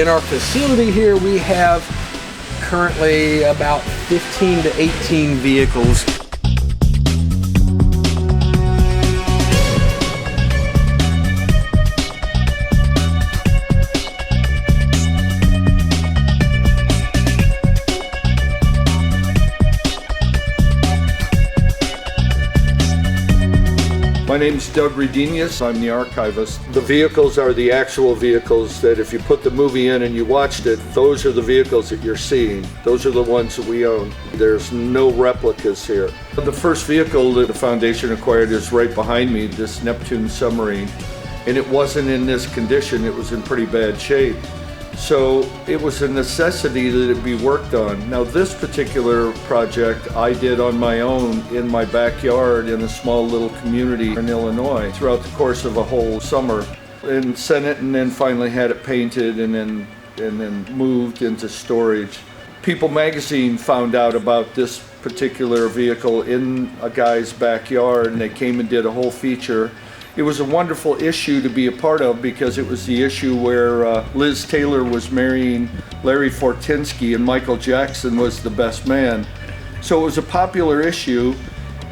In our facility here, we have currently about 15 to 18 vehicles. My name's Doug Redenius. I'm the archivist. The vehicles are the actual vehicles that if you put the movie in and you watched it, those are the vehicles that you're seeing. Those are the ones that we own. There's no replicas here. The first vehicle that the foundation acquired is right behind me, this Neptune submarine. And it wasn't in this condition, it was in pretty bad shape. So it was a necessity that it be worked on. Now this particular project I did on my own in my backyard in a small little community in Illinois throughout the course of a whole summer, and sent it and then finally had it painted and then moved into storage. People magazine found out about this particular vehicle in a guy's backyard and they came and did a whole feature. It was a wonderful issue to be a part of because it was the issue where Liz Taylor was marrying Larry Fortinsky and Michael Jackson was the best man. So it was a popular issue,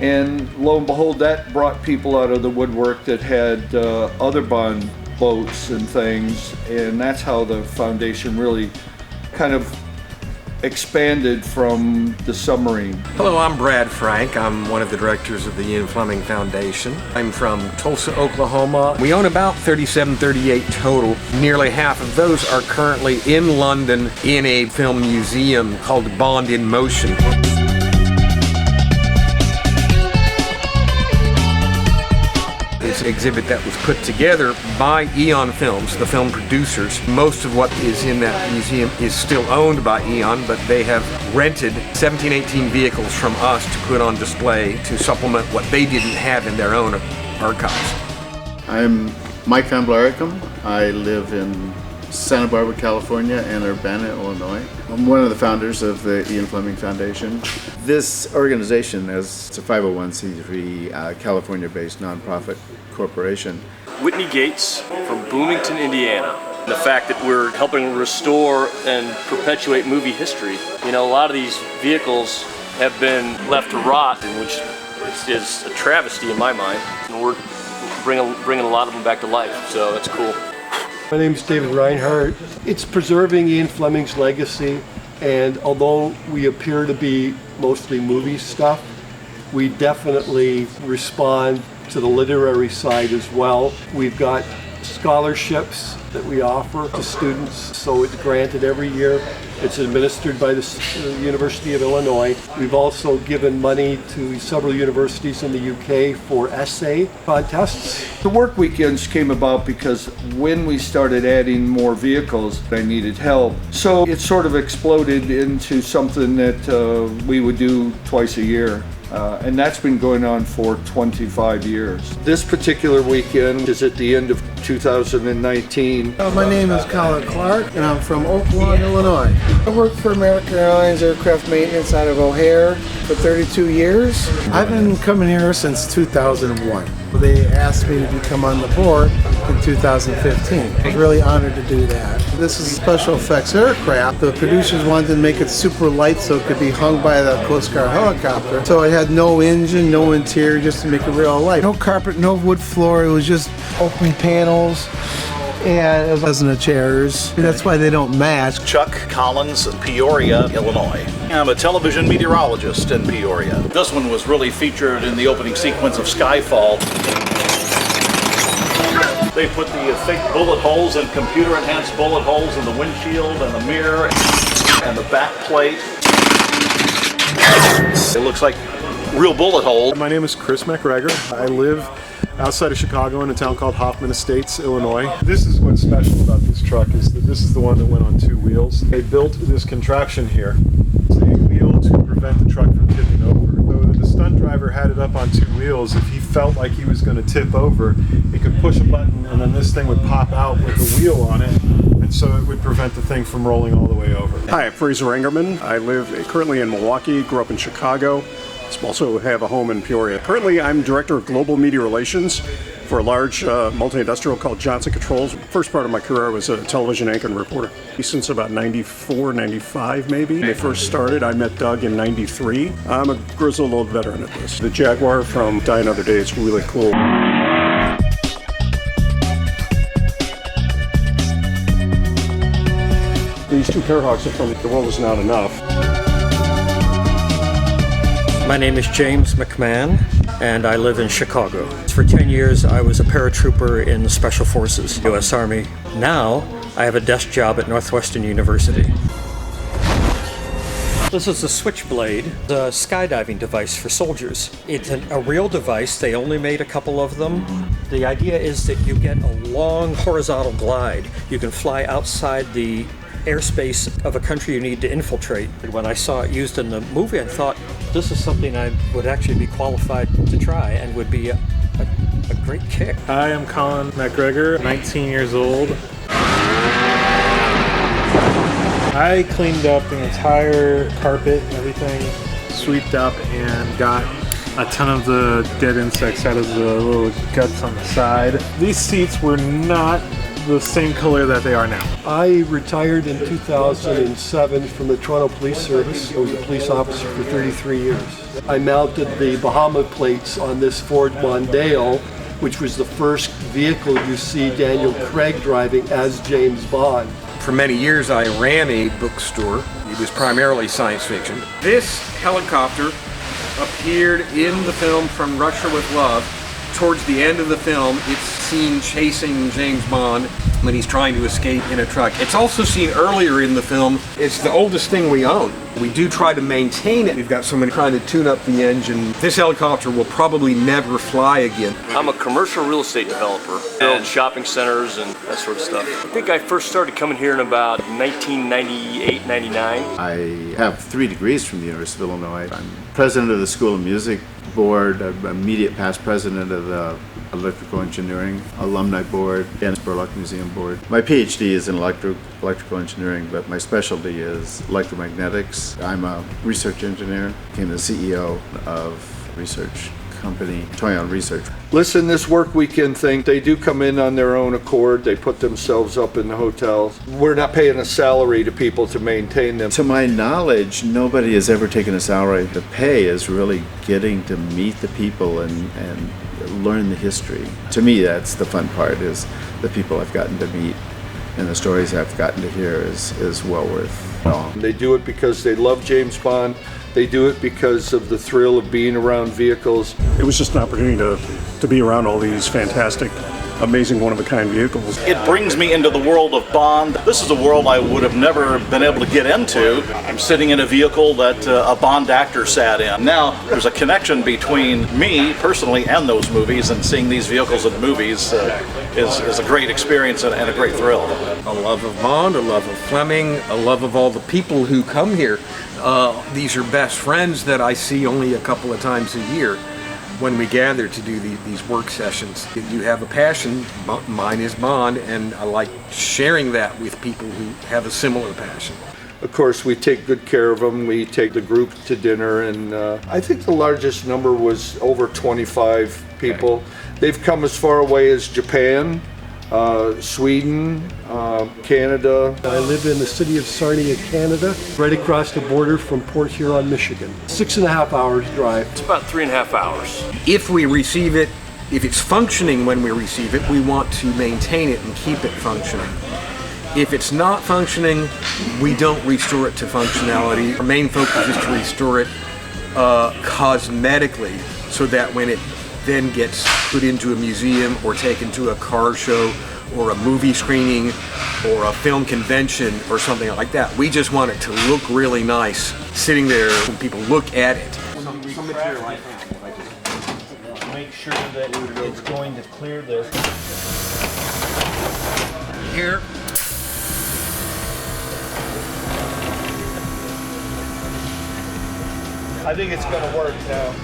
and lo and behold, that brought people out of the woodwork that had other bond boats and things, and that's how the foundation really kind of expanded from the submarine. Hello, I'm Brad Frank. I'm one of the directors of the Ian Fleming Foundation. I'm from Tulsa, Oklahoma. We own about 37, 38 total. Nearly half of those are currently in London in a film museum called Bond in Motion. It's an exhibit that was put together by Eon Films, the film producers. Most of what is in that museum is still owned by Eon, but they have rented 17, 18 vehicles from us to put on display to supplement what they didn't have in their own archives. I'm Mike Van Blaricum. I live in Santa Barbara, California, and Urbana, Illinois. I'm one of the founders of the Ian Fleming Foundation. This organization is a 501c3 California-based nonprofit corporation. Whitney Gates from Bloomington, Indiana. The fact that we're helping restore and perpetuate movie history. You know, a lot of these vehicles have been left to rot, which is a travesty in my mind. And we're bringing a lot of them back to life, so that's cool. My name is David Reinhardt. It's preserving Ian Fleming's legacy, and although we appear to be mostly movie stuff, we definitely respond to the literary side as well. We've got scholarships that we offer to students, so it's granted every year. It's administered by the University of Illinois. We've also given money to several universities in the UK for essay contests. The work weekends came about because when we started adding more vehicles, I needed help. So it sort of exploded into something that we would do twice a year. And that's been going on for 25 years. This particular weekend is at the end of 2019. My name is Colin Clark, and I'm from Oak Lawn, Illinois. I worked for American Airlines Aircraft Maintenance out of O'Hare for 32 years. I've been coming here since 2001. They asked me to become on the board in 2015. I was really honored to do that. This is a special effects aircraft. The producers wanted to make it super light so it could be hung by the Coast Guard helicopter. So it had no engine, no interior, just to make it real light. No carpet, no wood floor. It was just open panels. And it wasn't the chairs. That's why they don't match. Chuck Collins, Peoria, Illinois. I'm a television meteorologist in Peoria. This one was really featured in the opening sequence of Skyfall. They put the thick bullet holes and computer-enhanced bullet holes in the windshield and the mirror and the back plate. It looks like real bullet holes. My name is Chris McGregor. I live outside of Chicago in a town called Hoffman Estates, Illinois. This is what's special about this truck, is that this is the one that went on 2 wheels. They built this contraption here. It's a wheel to prevent the truck from tipping over. Though the stunt driver had it up on 2 wheels, if he felt like he was going to tip over, he could push a button and then this thing would pop out with the wheel on it, and so it would prevent the thing from rolling all the way over. Hi, I'm Fraser Engerman. I live currently in Milwaukee, grew up in Chicago. Also have a home in Peoria. Currently, I'm Director of Global Media Relations for a large multi-industrial called Johnson Controls. First part of my career, I was a television anchor and reporter. Since about 94, 95 maybe. When they first started, I met Doug in 93. I'm a grizzled old veteran at this. The Jaguar from Die Another Day is really cool. These two Parahawks are from The World Is Not Enough. My name is James McMahon, and I live in Chicago. For 10 years, I was a paratrooper in the Special Forces, U.S. Army. Now, I have a desk job at Northwestern University. This is a Switchblade, the skydiving device for soldiers. It's a real device. They only made a couple of them. The idea is that you get a long horizontal glide. You can fly outside the airspace of a country you need to infiltrate. When I saw it used in the movie, I thought this is something I would actually be qualified to try and would be a great kick. Hi, I'm Colin McGregor, 19 years old. I cleaned up the entire carpet, everything, sweeped up, and got a ton of the dead insects out of the little guts on the side. These seats were not the same color that they are now. I retired in 2007 from the Toronto Police Service. I was a police officer for 33 years. I mounted the Bahama plates on this Ford Mondeo, which was the first vehicle you see Daniel Craig driving as James Bond. For many years, I ran a bookstore. It was primarily science fiction. This helicopter appeared in the film From Russia with Love. Towards the end of the film, it's seen chasing James Bond when he's trying to escape in a truck. It's also seen earlier in the film. It's the oldest thing we own. We do try to maintain it. We've got someone trying to tune up the engine. This helicopter will probably never fly again. I'm a commercial real estate developer. Build shopping centers and that sort of stuff. I think I first started coming here in about 1998, 99. I have 3 degrees from the University of Illinois. I'm president of the School of Music Board, I'm immediate past president of the Electrical Engineering Alumni Board and Spurlock Museum Board. My PhD is in electrical engineering, but my specialty is electromagnetics. I'm a research engineer, became the CEO of research company, Toyon Research. Listen, this work weekend thing, they do come in on their own accord. They put themselves up in the hotels. We're not paying a salary to people to maintain them. To my knowledge, nobody has ever taken a salary. The pay is really getting to meet the people and learn the history. To me, that's the fun part, is the people I've gotten to meet and the stories I've gotten to hear is well worth it all. They do it because they love James Bond. They do it because of the thrill of being around vehicles. It was just an opportunity to be around all these fantastic, amazing, one-of-a-kind vehicles. It brings me into the world of Bond. This is a world I would have never been able to get into. I'm sitting in a vehicle that a Bond actor sat in. Now, there's a connection between me, personally, and those movies, and seeing these vehicles in movies is a great experience and a great thrill. A love of Bond, a love of Fleming, a love of all the people who come here. These are best friends that I see only a couple of times a year when we gather to do these work sessions. You have a passion, mine is Bond, and I like sharing that with people who have a similar passion. Of course, we take good care of them. We take the group to dinner, and I think the largest number was over 25 people. Okay. They've come as far away as Japan, Sweden, Canada. I live in the city of Sarnia, Canada, right across the border from Port Huron, Michigan. 6.5 hours drive. It's about 3.5 hours. If we receive it, if it's functioning when we receive it, we want to maintain it and keep it functioning. If it's not functioning, we don't restore it to functionality. Our main focus is to restore it cosmetically, so that when it then gets put into a museum or taken to a car show or a movie screening or a film convention or something like that, we just want it to look really nice sitting there when people look at it. Some material I have, I just make sure that it's going to clear this. Here. I think it's going to work now.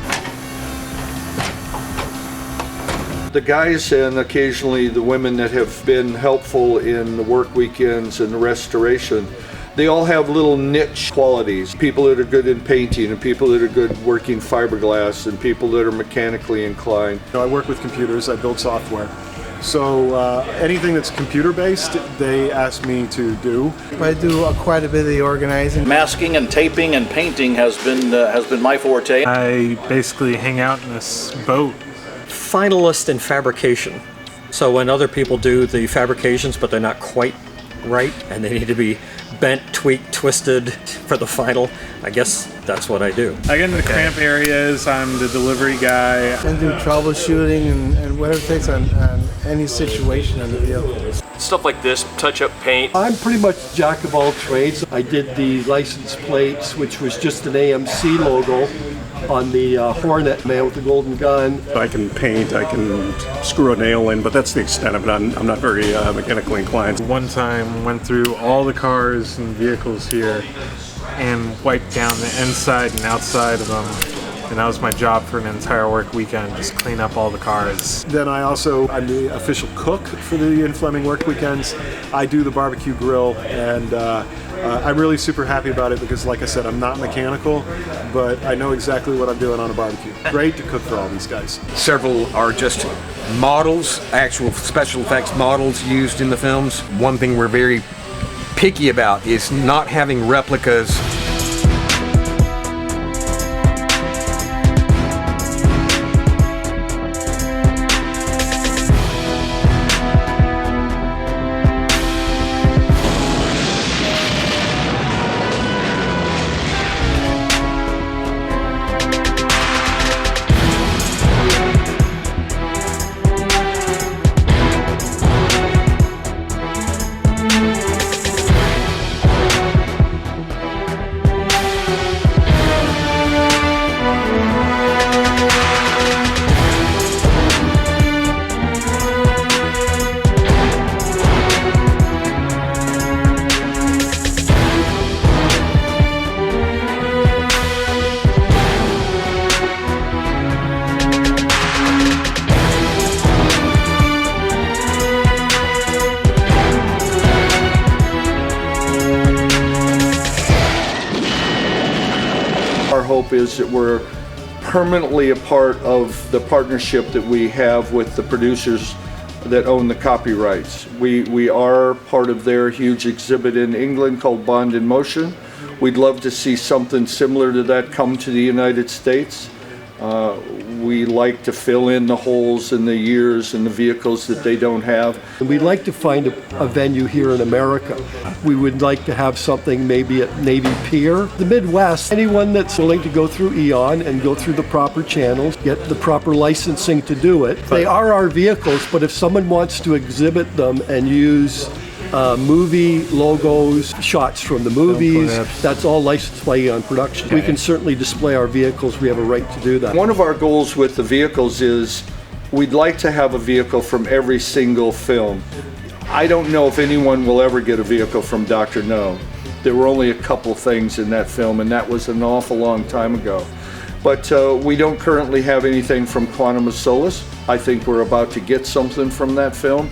The guys and occasionally the women that have been helpful in the work weekends and the restoration, They all have little niche qualities. People that are good in painting, and people that are good working fiberglass, and people that are mechanically inclined. I work with computers, I build software. So anything that's computer-based, they ask me to do. I do quite a bit of the organizing. Masking and taping and painting has been my forte. I basically hang out in this boat. Finalist in fabrication. So when other people do the fabrications, but they're not quite right, and they need to be bent, tweaked, twisted for the final, I guess that's what I do. I get into the cramp areas, I'm the delivery guy. And do troubleshooting and whatever it takes on any situation on the vehicle. Stuff like this, touch-up paint. I'm pretty much jack of all trades. I did the license plates, which was just an AMC logo on the Hornet man with the golden gun. I can paint, I can screw a nail in, but that's the extent of it. I'm not very mechanically inclined. One time went through all the cars and vehicles here and wiped down the inside and outside of them. And that was my job for an entire work weekend, just clean up all the cars. Then I'm the official cook for the Ian Fleming work weekends. I do the barbecue grill, and I'm really super happy about it because, like I said, I'm not mechanical, but I know exactly what I'm doing on a barbecue. Great to cook for all these guys. Several are just models, actual special effects models used in the films. One thing we're very picky about is not having replicas. Our hope is that we're permanently a part of the partnership that we have with the producers that own the copyrights. We are part of their huge exhibit in England called Bond in Motion. We'd love to see something similar to that come to the United States. We like to fill in the holes in the years and the vehicles that they don't have. We'd like to find a venue here in America. We would like to have something maybe at Navy Pier. The Midwest, anyone that's willing to go through Eon and go through the proper channels, get the proper licensing to do it. They are our vehicles, but if someone wants to exhibit them and use movie logos, shots from the movies, that's all licensed by Eon Productions. We can certainly display our vehicles. We have a right to do that. One of our goals with the vehicles is we'd like to have a vehicle from every single film. I don't know if anyone will ever get a vehicle from Dr. No. There were only a couple things in that film, and that was an awful long time ago. But we don't currently have anything from Quantum of Solace. I think we're about to get something from that film.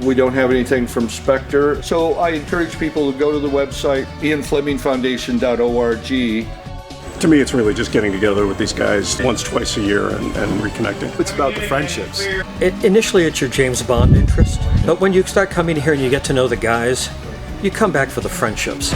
We don't have anything from Spectre. So I encourage people to go to the website, ianflemingfoundation.org. To me, it's really just getting together with these guys once, twice a year and reconnecting. It's about the friendships. Initially, it's your James Bond interest, but when you start coming here and you get to know the guys, you come back for the friendships.